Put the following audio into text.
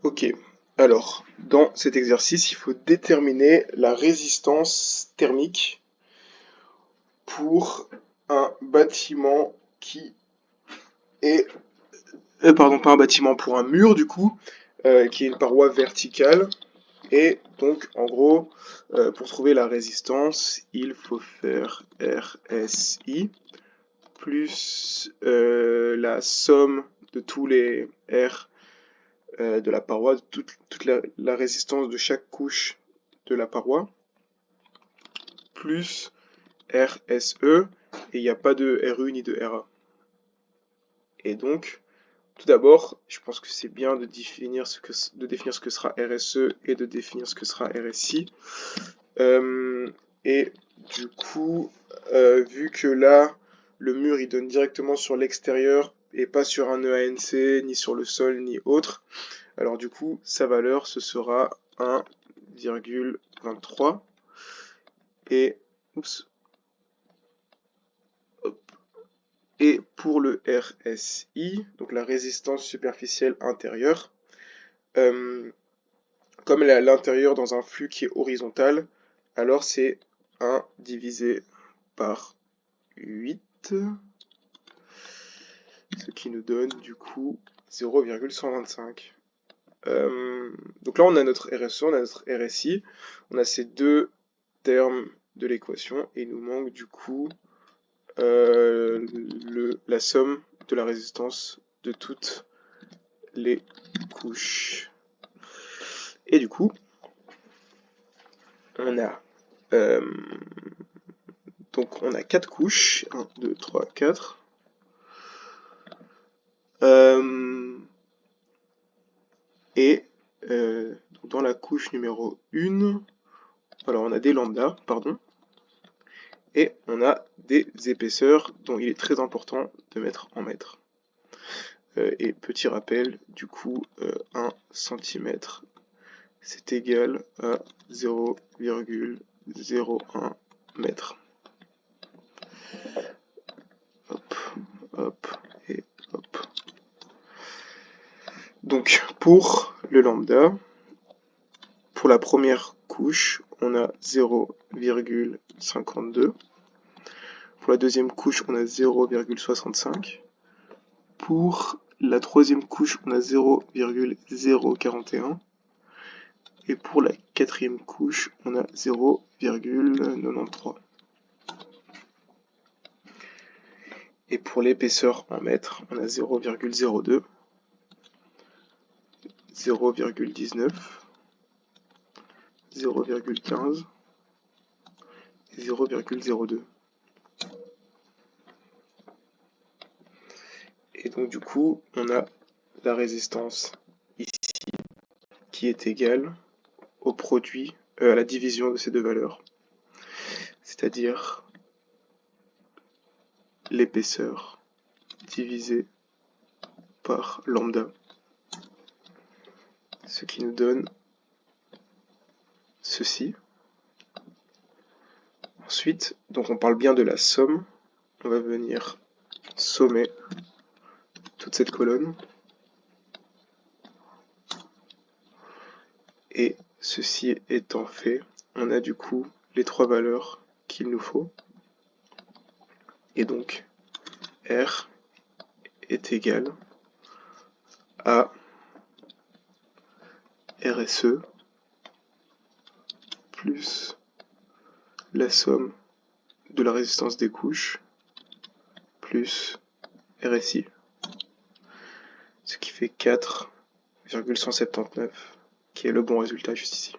Ok, alors dans cet exercice, il faut déterminer la résistance thermique pour un bâtiment qui est... pardon, pas un bâtiment, pour un mur du coup, qui est une paroi verticale. Et donc, en gros, pour trouver la résistance, il faut faire RSI plus la somme de tous les R de la paroi, toute la résistance de chaque couche de la paroi, plus RSE, et il n'y a pas de RU ni de RA. Et donc, tout d'abord, je pense que c'est bien de définir ce que sera RSE et de définir ce que sera RSI. Et du coup, vu que là, le mur il donne directement sur l'extérieur et pas sur un EANC, ni sur le sol, ni autre, alors du coup, sa valeur, ce sera 1,23. Et, oups, hop. Et pour le RSI, donc la résistance superficielle intérieure, comme elle est à l'intérieur dans un flux qui est horizontal, alors c'est 1 divisé par 8, ce qui nous donne du coup 0,125. Donc là on a notre RSE, on a notre RSI, on a ces deux termes de l'équation et il nous manque du coup la somme de la résistance de toutes les couches. Et du coup, on a donc on a 4 couches, 1, 2, 3, 4. Et dans la couche numéro 1, alors on a des lambda, pardon, et on a des épaisseurs dont il est très important de mettre en mètres. Et petit rappel, du coup, 1 cm, c'est égal à 0,01 mètre. Hop, hop, et hop. Donc, pour le lambda, pour la première couche, on a 0,52. Pour la deuxième couche, on a 0,65. Pour la troisième couche, on a 0,041. Et pour la quatrième couche, on a 0,93. Et pour l'épaisseur en mètres, on a 0,02, 0,19, 0,15 et 0,02. Et donc du coup, on a la résistance ici qui est égale au produit, à la division de ces deux valeurs. C'est-à-dire l'épaisseur divisé par lambda. Ce qui nous donne ceci. Ensuite, donc on parle bien de la somme. On va venir sommer toute cette colonne. Et ceci étant fait, on a du coup les trois valeurs qu'il nous faut. Et donc, R est égal à RSE plus la somme de la résistance des couches plus RSI. Ce qui fait 4,179, qui est le bon résultat juste ici.